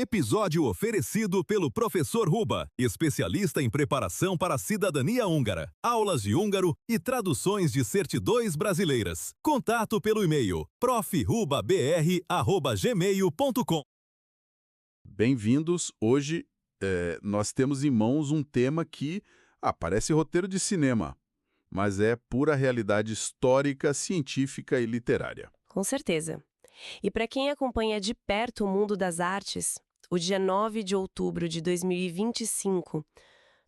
Episódio oferecido pelo Professor Ruba, especialista em preparação para a cidadania húngara, aulas de húngaro e traduções de certidões brasileiras. Contato pelo e-mail profrubabr@gmail.com. Bem-vindos. Hoje nós temos em mãos um tema que parece roteiro de cinema, mas é pura realidade histórica, científica e literária. Com certeza. E para quem acompanha de perto o mundo das artes, o dia 9 de outubro de 2025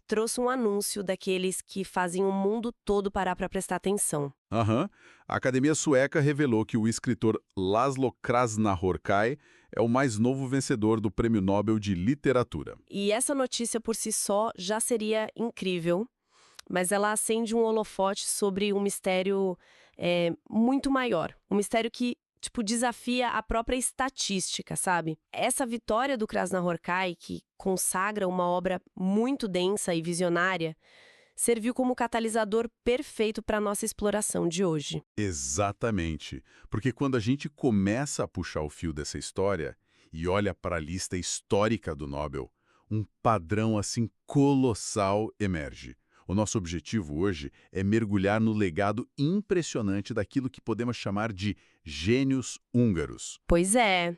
trouxe um anúncio daqueles que fazem o mundo todo parar para prestar atenção. A Academia Sueca revelou que o escritor Laszlo Krasznahorkai é o mais novo vencedor do Prêmio Nobel de Literatura. E essa notícia por si só já seria incrível, mas ela acende um holofote sobre um mistério muito maior. Um mistério que desafia a própria estatística, sabe? Essa vitória do Krasznahorkai, que consagra uma obra muito densa e visionária, serviu como catalisador perfeito para a nossa exploração de hoje. Exatamente. Porque quando a gente começa a puxar o fio dessa história e olha para a lista histórica do Nobel, um padrão assim colossal emerge. O nosso objetivo hoje é mergulhar no legado impressionante daquilo que podemos chamar de gênios húngaros. Pois é.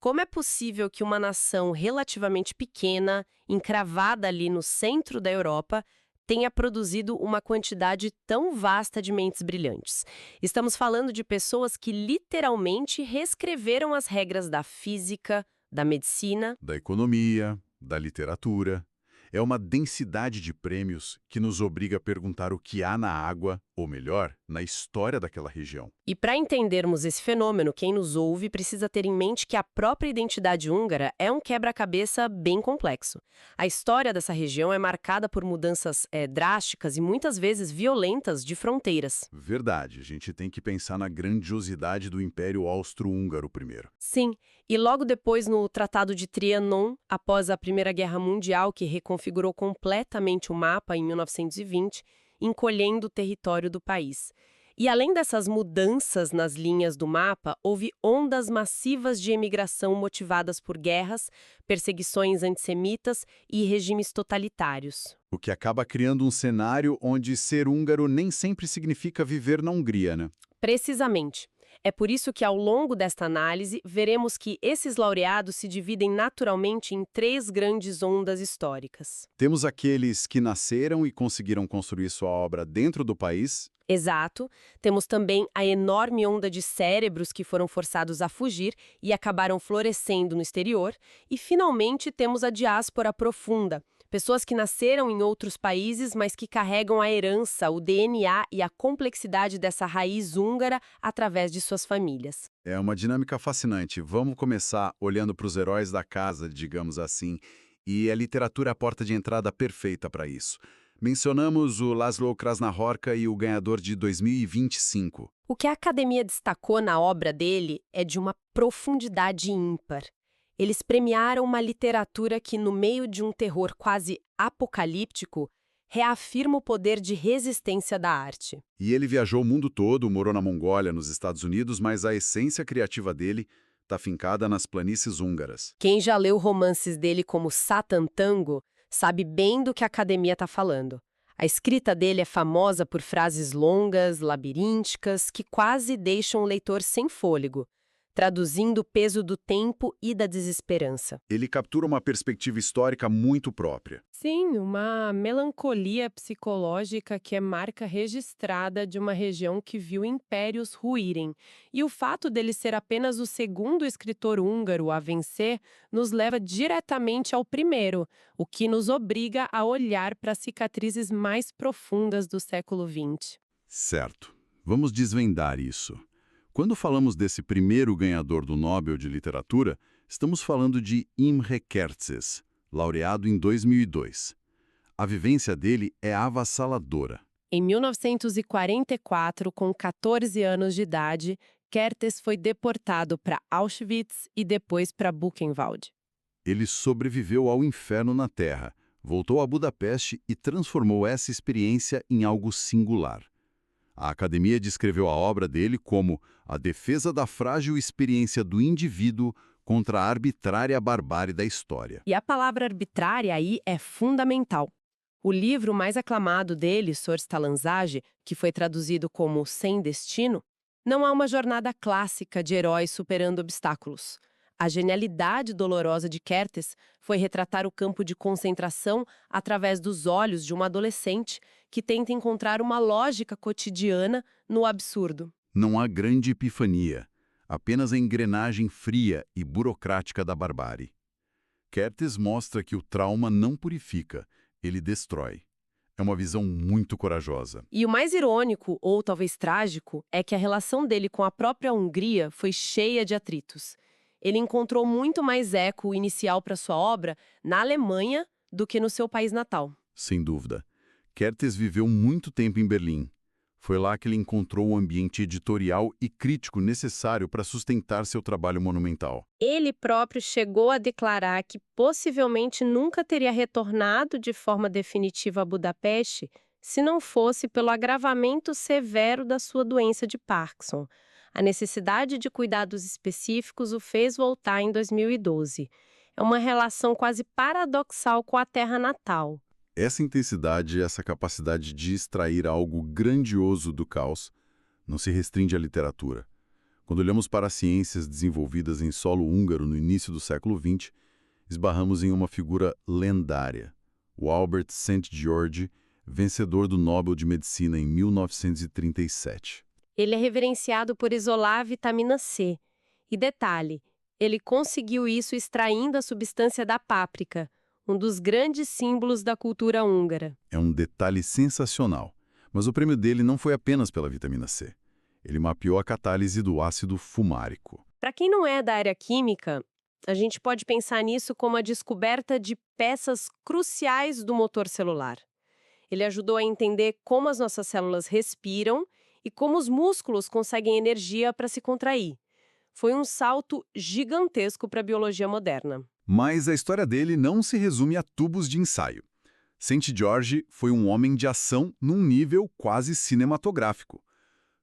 Como é possível que uma nação relativamente pequena, encravada ali no centro da Europa, tenha produzido uma quantidade tão vasta de mentes brilhantes? Estamos falando de pessoas que literalmente reescreveram as regras da física, da medicina, Da economia, da literatura. É uma densidade de prêmios que nos obriga a perguntar o que há na água, ou melhor, na história daquela região. E para entendermos esse fenômeno, quem nos ouve precisa ter em mente que a própria identidade húngara é um quebra-cabeça bem complexo. A história dessa região é marcada por mudanças drásticas e muitas vezes violentas de fronteiras. Verdade, a gente tem que pensar na grandiosidade do Império Austro-Húngaro primeiro. Sim, e logo depois no Tratado de Trianon, após a Primeira Guerra Mundial, que reconfigurou completamente o mapa em 1920, encolhendo o território do país. E além dessas mudanças nas linhas do mapa, houve ondas massivas de emigração motivadas por guerras, perseguições antissemitas e regimes totalitários. O que acaba criando um cenário onde ser húngaro nem sempre significa viver na Hungria, né? Precisamente. É por isso que, ao longo desta análise, veremos que esses laureados se dividem naturalmente em 3 grandes ondas históricas. Temos aqueles que nasceram e conseguiram construir sua obra dentro do país. Exato. Temos também a enorme onda de cérebros que foram forçados a fugir e acabaram florescendo no exterior. E, finalmente, temos a diáspora profunda. Pessoas que nasceram em outros países, mas que carregam a herança, o DNA e a complexidade dessa raiz húngara através de suas famílias. É uma dinâmica fascinante. Vamos começar olhando para os heróis da casa, digamos assim, e a literatura é a porta de entrada perfeita para isso. Mencionamos o Laszlo Krasznahorkai e o ganhador de 2025. O que a academia destacou na obra dele é de uma profundidade ímpar. Eles premiaram uma literatura que, no meio de um terror quase apocalíptico, reafirma o poder de resistência da arte. E ele viajou o mundo todo, morou na Mongólia, nos Estados Unidos, mas a essência criativa dele está fincada nas planícies húngaras. Quem já leu romances dele como Satan Tango sabe bem do que a academia está falando. A escrita dele é famosa por frases longas, labirínticas, que quase deixam o leitor sem fôlego, traduzindo o peso do tempo e da desesperança. Ele captura uma perspectiva histórica muito própria. Sim, uma melancolia psicológica que é marca registrada de uma região que viu impérios ruírem. E o fato dele ser apenas o segundo escritor húngaro a vencer nos leva diretamente ao primeiro, o que nos obriga a olhar para as cicatrizes mais profundas do século XX. Certo. Vamos desvendar isso. Quando falamos desse primeiro ganhador do Nobel de Literatura, estamos falando de Imre Kertész, laureado em 2002. A vivência dele é avassaladora. Em 1944, com 14 anos de idade, Kertész foi deportado para Auschwitz e depois para Buchenwald. Ele sobreviveu ao inferno na Terra, voltou a Budapeste e transformou essa experiência em algo singular. A academia descreveu a obra dele como a defesa da frágil experiência do indivíduo contra a arbitrária barbárie da história. E a palavra arbitrária aí é fundamental. O livro mais aclamado dele, Sor Stalanzage, que foi traduzido como Sem Destino, não é uma jornada clássica de heróis superando obstáculos. A genialidade dolorosa de Kertész foi retratar o campo de concentração através dos olhos de uma adolescente que tenta encontrar uma lógica cotidiana no absurdo. Não há grande epifania, apenas a engrenagem fria e burocrática da barbárie. Kertész mostra que o trauma não purifica, ele destrói. É uma visão muito corajosa. E o mais irônico, ou talvez trágico, é que a relação dele com a própria Hungria foi cheia de atritos. Ele encontrou muito mais eco inicial para sua obra na Alemanha do que no seu país natal. Sem dúvida. Kertész viveu muito tempo em Berlim. Foi lá que ele encontrou o ambiente editorial e crítico necessário para sustentar seu trabalho monumental. Ele próprio chegou a declarar que possivelmente nunca teria retornado de forma definitiva a Budapeste se não fosse pelo agravamento severo da sua doença de Parkinson. A necessidade de cuidados específicos o fez voltar em 2012. É uma relação quase paradoxal com a terra natal. Essa intensidade, essa capacidade de extrair algo grandioso do caos, não se restringe à literatura. Quando olhamos para as ciências desenvolvidas em solo húngaro no início do século XX, esbarramos em uma figura lendária, o Albert St. George, vencedor do Nobel de Medicina em 1937. Ele é reverenciado por isolar a vitamina C. E detalhe, ele conseguiu isso extraindo a substância da páprica, um dos grandes símbolos da cultura húngara. É um detalhe sensacional, mas o prêmio dele não foi apenas pela vitamina C. Ele mapeou a catálise do ácido fumárico. Para quem não é da área química, a gente pode pensar nisso como a descoberta de peças cruciais do motor celular. Ele ajudou a entender como as nossas células respiram e como os músculos conseguem energia para se contrair. Foi um salto gigantesco para a biologia moderna. Mas a história dele não se resume a tubos de ensaio. St. George foi um homem de ação num nível quase cinematográfico.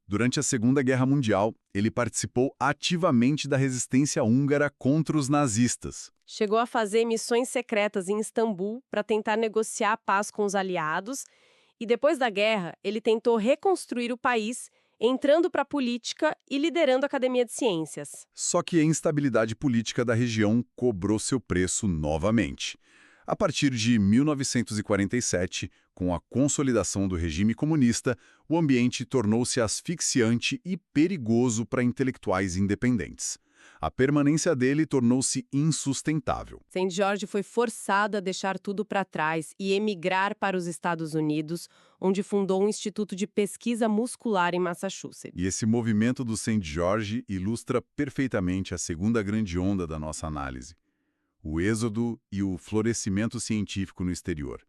Durante a Segunda Guerra Mundial, ele participou ativamente da resistência húngara contra os nazistas. Chegou a fazer missões secretas em Istambul para tentar negociar a paz com os aliados, e depois da guerra, ele tentou reconstruir o país, entrando para a política e liderando a Academia de Ciências. Só que a instabilidade política da região cobrou seu preço novamente. A partir de 1947, com a consolidação do regime comunista, o ambiente tornou-se asfixiante e perigoso para intelectuais independentes. A permanência dele tornou-se insustentável. St. George foi forçado a deixar tudo para trás e emigrar para os Estados Unidos, onde fundou um instituto de pesquisa muscular em Massachusetts. E esse movimento do St. George ilustra perfeitamente a segunda grande onda da nossa análise: o êxodo e o florescimento científico no exterior.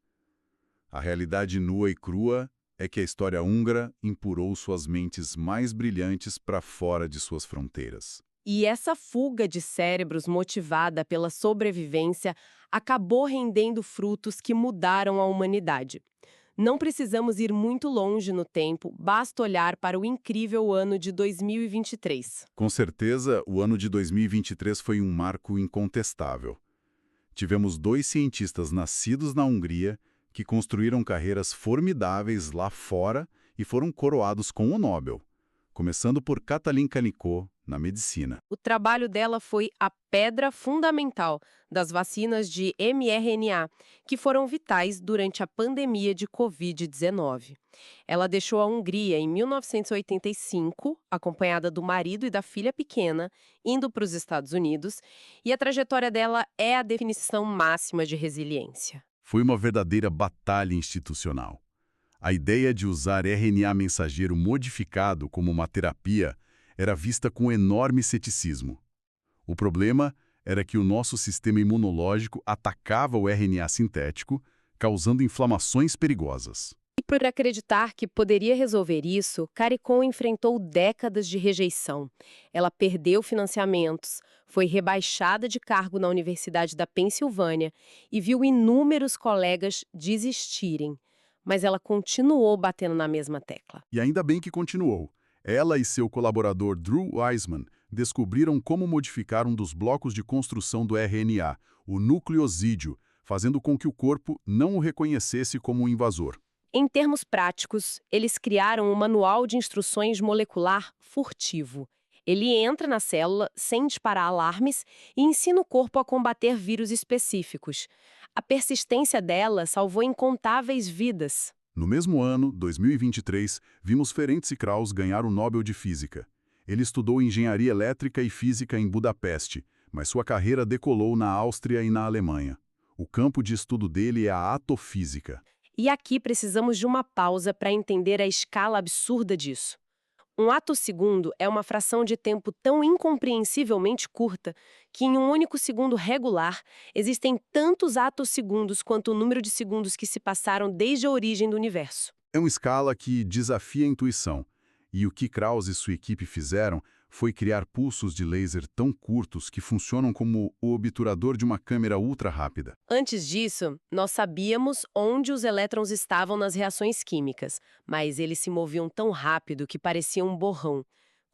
A realidade nua e crua é que a história húngara empurrou suas mentes mais brilhantes para fora de suas fronteiras. E essa fuga de cérebros motivada pela sobrevivência acabou rendendo frutos que mudaram a humanidade. Não precisamos ir muito longe no tempo, basta olhar para o incrível ano de 2023. Com certeza, o ano de 2023 foi um marco incontestável. Tivemos 2 cientistas nascidos na Hungria que construíram carreiras formidáveis lá fora e foram coroados com o Nobel, começando por Katalin Karikó, na medicina. O trabalho dela foi a pedra fundamental das vacinas de mRNA, que foram vitais durante a pandemia de Covid-19. Ela deixou a Hungria em 1985, acompanhada do marido e da filha pequena, indo para os Estados Unidos, e a trajetória dela é a definição máxima de resiliência. Foi uma verdadeira batalha institucional. A ideia de usar RNA mensageiro modificado como uma terapia era vista com enorme ceticismo. O problema era que o nosso sistema imunológico atacava o RNA sintético, causando inflamações perigosas. E por acreditar que poderia resolver isso, Karikó enfrentou décadas de rejeição. Ela perdeu financiamentos, foi rebaixada de cargo na Universidade da Pensilvânia e viu inúmeros colegas desistirem. Mas ela continuou batendo na mesma tecla. E ainda bem que continuou. Ela e seu colaborador Drew Weissman descobriram como modificar um dos blocos de construção do RNA, o nucleosídeo, fazendo com que o corpo não o reconhecesse como um invasor. Em termos práticos, eles criaram um manual de instruções molecular furtivo. Ele entra na célula sem disparar alarmes e ensina o corpo a combater vírus específicos. A persistência dela salvou incontáveis vidas. No mesmo ano, 2023, vimos Ferenc Krauss ganhar o Nobel de Física. Ele estudou engenharia elétrica e física em Budapeste, mas sua carreira decolou na Áustria e na Alemanha. O campo de estudo dele é a atofísica. E aqui precisamos de uma pausa para entender a escala absurda disso. Um atossegundo é uma fração de tempo tão incompreensivelmente curta que em um único segundo regular existem tantos atossegundos quanto o número de segundos que se passaram desde a origem do universo. É uma escala que desafia a intuição. E o que Krauss e sua equipe fizeram foi criar pulsos de laser tão curtos que funcionam como o obturador de uma câmera ultra rápida. Antes disso, nós sabíamos onde os elétrons estavam nas reações químicas, mas eles se moviam tão rápido que pareciam um borrão.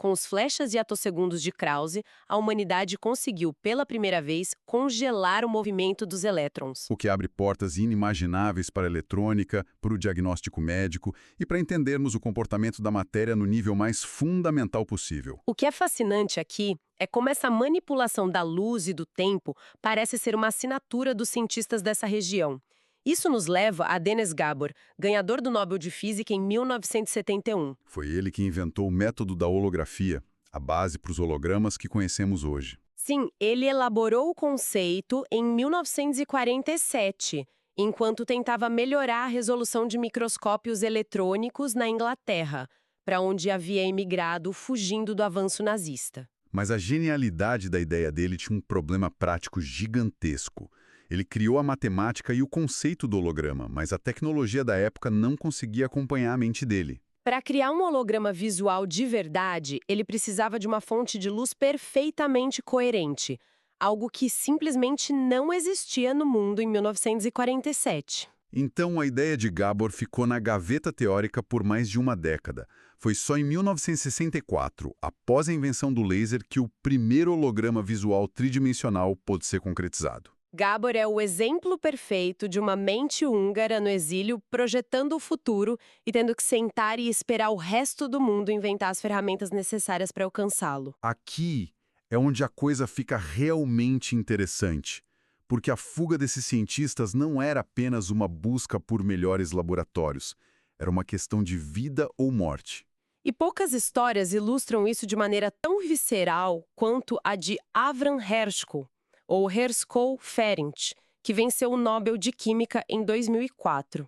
Com os flechas e atossegundos de Krauss, a humanidade conseguiu, pela primeira vez, congelar o movimento dos elétrons. O que abre portas inimagináveis para a eletrônica, para o diagnóstico médico e para entendermos o comportamento da matéria no nível mais fundamental possível. O que é fascinante aqui é como essa manipulação da luz e do tempo parece ser uma assinatura dos cientistas dessa região. Isso nos leva a Dennis Gabor, ganhador do Nobel de Física em 1971. Foi ele que inventou o método da holografia, a base para os hologramas que conhecemos hoje. Sim, ele elaborou o conceito em 1947, enquanto tentava melhorar a resolução de microscópios eletrônicos na Inglaterra, para onde havia emigrado fugindo do avanço nazista. Mas a genialidade da ideia dele tinha um problema prático gigantesco. Ele criou a matemática e o conceito do holograma, mas a tecnologia da época não conseguia acompanhar a mente dele. Para criar um holograma visual de verdade, ele precisava de uma fonte de luz perfeitamente coerente, algo que simplesmente não existia no mundo em 1947. Então a ideia de Gabor ficou na gaveta teórica por mais de uma década. Foi só em 1964, após a invenção do laser, que o primeiro holograma visual tridimensional pôde ser concretizado. Gabor é o exemplo perfeito de uma mente húngara no exílio projetando o futuro e tendo que sentar e esperar o resto do mundo inventar as ferramentas necessárias para alcançá-lo. Aqui é onde a coisa fica realmente interessante, porque a fuga desses cientistas não era apenas uma busca por melhores laboratórios, era uma questão de vida ou morte. E poucas histórias ilustram isso de maneira tão visceral quanto a de Avram Hershko, ou Hershko Ferenc, que venceu o Nobel de Química em 2004.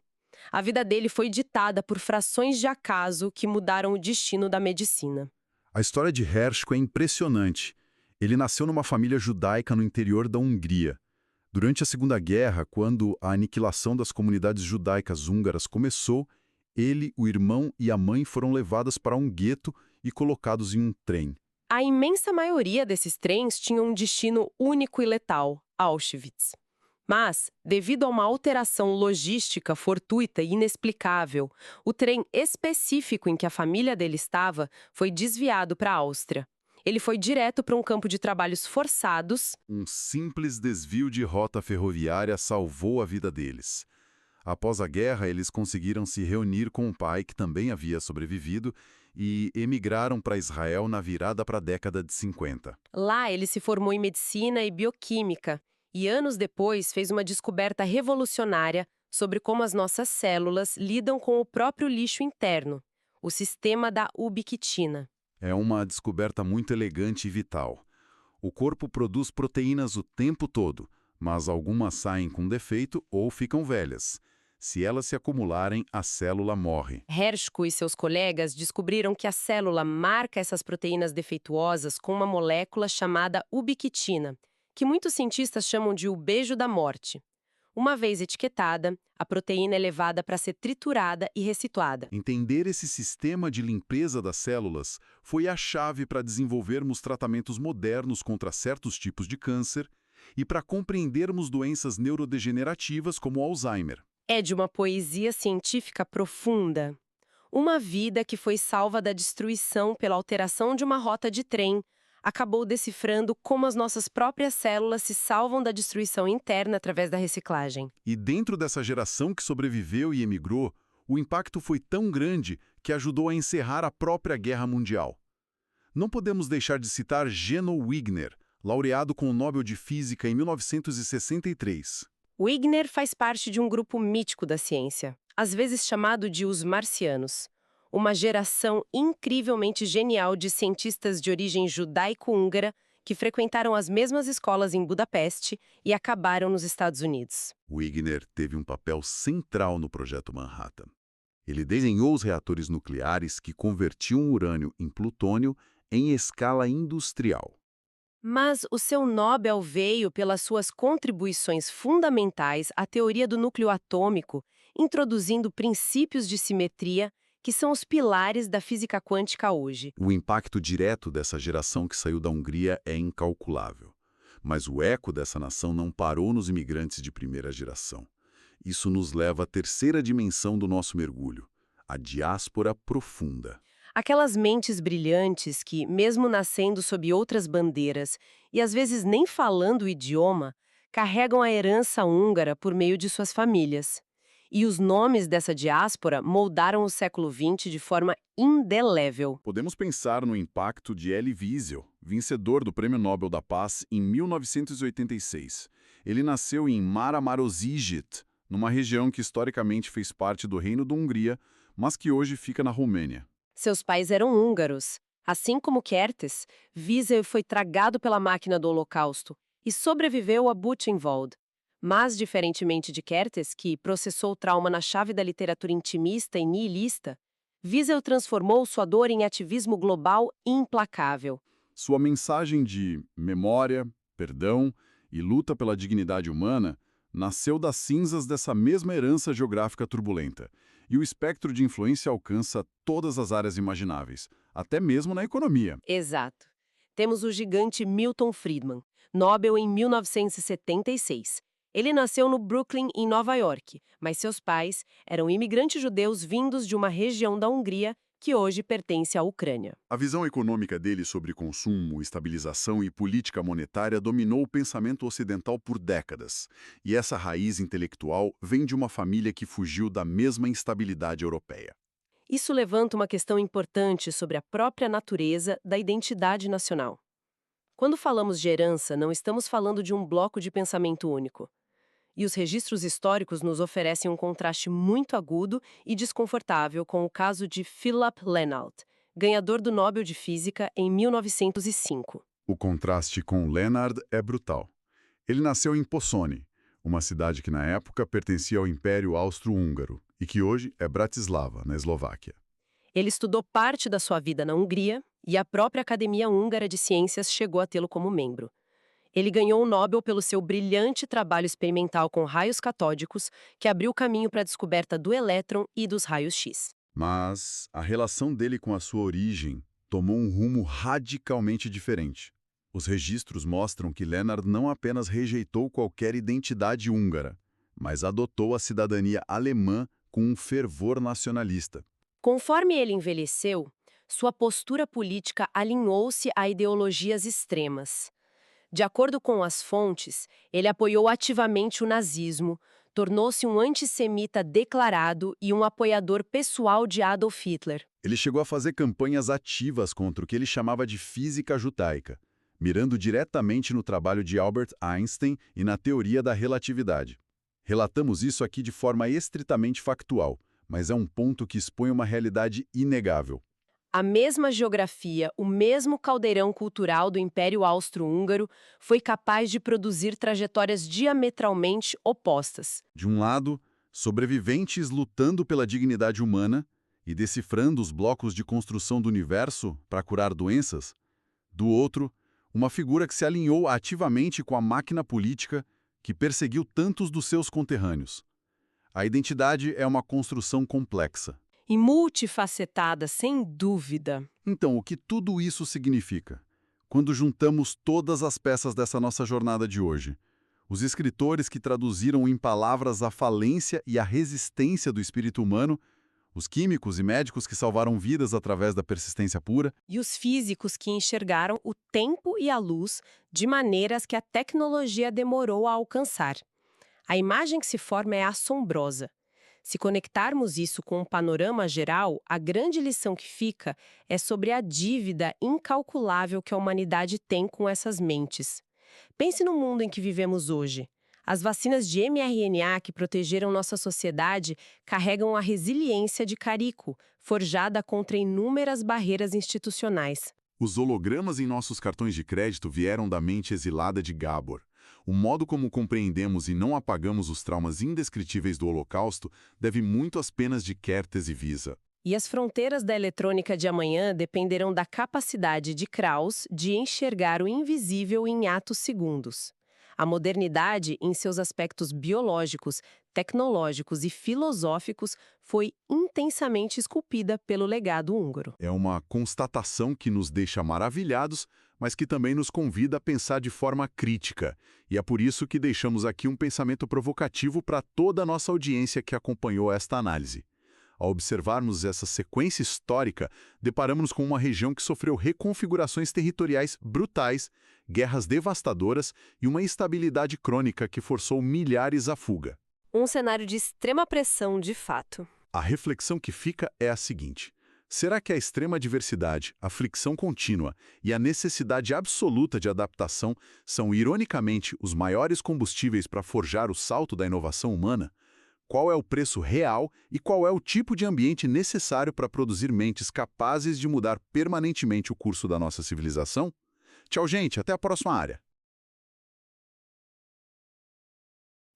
A vida dele foi ditada por frações de acaso que mudaram o destino da medicina. A história de Hershko é impressionante. Ele nasceu numa família judaica no interior da Hungria. Durante a Segunda Guerra, quando a aniquilação das comunidades judaicas húngaras começou, ele, o irmão e a mãe foram levados para um gueto e colocados em um trem. A imensa maioria desses trens tinha um destino único e letal, Auschwitz. Mas, devido a uma alteração logística fortuita e inexplicável, o trem específico em que a família dele estava foi desviado para a Áustria. Ele foi direto para um campo de trabalhos forçados. Um simples desvio de rota ferroviária salvou a vida deles. Após a guerra, eles conseguiram se reunir com o pai, que também havia sobrevivido, e emigraram para Israel na virada para a década de 50. Lá ele se formou em medicina e bioquímica e anos depois fez uma descoberta revolucionária sobre como as nossas células lidam com o próprio lixo interno, o sistema da ubiquitina. É uma descoberta muito elegante e vital. O corpo produz proteínas o tempo todo, mas algumas saem com defeito ou ficam velhas. Se elas se acumularem, a célula morre. Hershko e seus colegas descobriram que a célula marca essas proteínas defeituosas com uma molécula chamada ubiquitina, que muitos cientistas chamam de o beijo da morte. Uma vez etiquetada, a proteína é levada para ser triturada e reciclada. Entender esse sistema de limpeza das células foi a chave para desenvolvermos tratamentos modernos contra certos tipos de câncer e para compreendermos doenças neurodegenerativas como o Alzheimer. É de uma poesia científica profunda. Uma vida que foi salva da destruição pela alteração de uma rota de trem, acabou decifrando como as nossas próprias células se salvam da destruição interna através da reciclagem. E dentro dessa geração que sobreviveu e emigrou, o impacto foi tão grande que ajudou a encerrar a própria Guerra Mundial. Não podemos deixar de citar Geno Wigner, laureado com o Nobel de Física em 1963. Wigner faz parte de um grupo mítico da ciência, às vezes chamado de os marcianos. Uma geração incrivelmente genial de cientistas de origem judaico-húngara que frequentaram as mesmas escolas em Budapeste e acabaram nos Estados Unidos. Wigner teve um papel central no projeto Manhattan. Ele desenhou os reatores nucleares que convertiam o urânio em plutônio em escala industrial. Mas o seu Nobel veio pelas suas contribuições fundamentais à teoria do núcleo atômico, introduzindo princípios de simetria que são os pilares da física quântica hoje. O impacto direto dessa geração que saiu da Hungria é incalculável. Mas o eco dessa nação não parou nos imigrantes de primeira geração. Isso nos leva à terceira dimensão do nosso mergulho, a diáspora profunda. Aquelas mentes brilhantes que, mesmo nascendo sob outras bandeiras e às vezes nem falando o idioma, carregam a herança húngara por meio de suas famílias. E os nomes dessa diáspora moldaram o século XX de forma indelével. Podemos pensar no impacto de Elie Wiesel, vencedor do Prêmio Nobel da Paz em 1986. Ele nasceu em Máramarossziget, numa região que historicamente fez parte do Reino da Hungria, mas que hoje fica na Romênia. Seus pais eram húngaros. Assim como Kertész, Wiesel foi tragado pela máquina do Holocausto e sobreviveu a Buchenwald. Mas, diferentemente de Kertész, que processou o trauma na chave da literatura intimista e nihilista, Wiesel transformou sua dor em ativismo global implacável. Sua mensagem de memória, perdão e luta pela dignidade humana nasceu das cinzas dessa mesma herança geográfica turbulenta, e o espectro de influência alcança todas as áreas imagináveis, até mesmo na economia. Exato. Temos o gigante Milton Friedman, Nobel em 1976. Ele nasceu no Brooklyn, em Nova York, mas seus pais eram imigrantes judeus vindos de uma região da Hungria que hoje pertence à Ucrânia. A visão econômica dele sobre consumo, estabilização e política monetária dominou o pensamento ocidental por décadas, e essa raiz intelectual vem de uma família que fugiu da mesma instabilidade europeia. Isso levanta uma questão importante sobre a própria natureza da identidade nacional. Quando falamos de herança, não estamos falando de um bloco de pensamento único. E os registros históricos nos oferecem um contraste muito agudo e desconfortável com o caso de Philipp Lenard, ganhador do Nobel de Física em 1905. O contraste com Lenard é brutal. Ele nasceu em Possone, uma cidade que na época pertencia ao Império Austro-Húngaro e que hoje é Bratislava, na Eslováquia. Ele estudou parte da sua vida na Hungria e a própria Academia Húngara de Ciências chegou a tê-lo como membro. Ele ganhou o Nobel pelo seu brilhante trabalho experimental com raios catódicos, que abriu o caminho para a descoberta do elétron e dos raios X. Mas a relação dele com a sua origem tomou um rumo radicalmente diferente. Os registros mostram que Lenard não apenas rejeitou qualquer identidade húngara, mas adotou a cidadania alemã com um fervor nacionalista. Conforme ele envelheceu, sua postura política alinhou-se a ideologias extremas. De acordo com as fontes, ele apoiou ativamente o nazismo, tornou-se um antissemita declarado e um apoiador pessoal de Adolf Hitler. Ele chegou a fazer campanhas ativas contra o que ele chamava de física judaica, mirando diretamente no trabalho de Albert Einstein e na teoria da relatividade. Relatamos isso aqui de forma estritamente factual, mas é um ponto que expõe uma realidade inegável. A mesma geografia, o mesmo caldeirão cultural do Império Austro-Húngaro foi capaz de produzir trajetórias diametralmente opostas. De um lado, sobreviventes lutando pela dignidade humana e decifrando os blocos de construção do universo para curar doenças. Do outro, uma figura que se alinhou ativamente com a máquina política que perseguiu tantos dos seus conterrâneos. A identidade é uma construção complexa. E multifacetada, sem dúvida. Então, o que tudo isso significa? Quando juntamos todas as peças dessa nossa jornada de hoje, os escritores que traduziram em palavras a falência e a resistência do espírito humano, Os químicos e médicos que salvaram vidas através da persistência pura. E os físicos que enxergaram o tempo e a luz de maneiras que a tecnologia demorou a alcançar. A imagem que se forma é assombrosa. Se conectarmos isso com um panorama geral, a grande lição que fica é sobre a dívida incalculável que a humanidade tem com essas mentes. Pense no mundo em que vivemos hoje. As vacinas de mRNA que protegeram nossa sociedade carregam a resiliência de Carico, forjada contra inúmeras barreiras institucionais. Os hologramas em nossos cartões de crédito vieram da mente exilada de Gabor. O modo como compreendemos e não apagamos os traumas indescritíveis do Holocausto deve muito às penas de Kertész e Visa. E as fronteiras da eletrônica de amanhã dependerão da capacidade de Krauss de enxergar o invisível em atos segundos. A modernidade, em seus aspectos biológicos, tecnológicos e filosóficos, foi intensamente esculpida pelo legado húngaro. É uma constatação que nos deixa maravilhados, mas que também nos convida a pensar de forma crítica. E é por isso que deixamos aqui um pensamento provocativo para toda a nossa audiência que acompanhou esta análise. Ao observarmos essa sequência histórica, deparamos-nos com uma região que sofreu reconfigurações territoriais brutais, guerras devastadoras e uma instabilidade crônica que forçou milhares à fuga. Um cenário de extrema pressão, de fato. A reflexão que fica é a seguinte: será que a extrema diversidade, a fricção contínua e a necessidade absoluta de adaptação são, ironicamente, os maiores combustíveis para forjar o salto da inovação humana? Qual é o preço real e qual é o tipo de ambiente necessário para produzir mentes capazes de mudar permanentemente o curso da nossa civilização? Tchau, gente. Até a próxima área.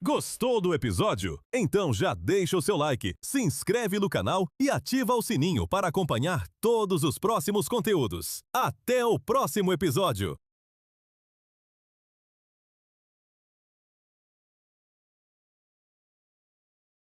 Gostou do episódio? Então já deixa o seu like, se inscreve no canal e ativa o sininho para acompanhar todos os próximos conteúdos. Até o próximo episódio!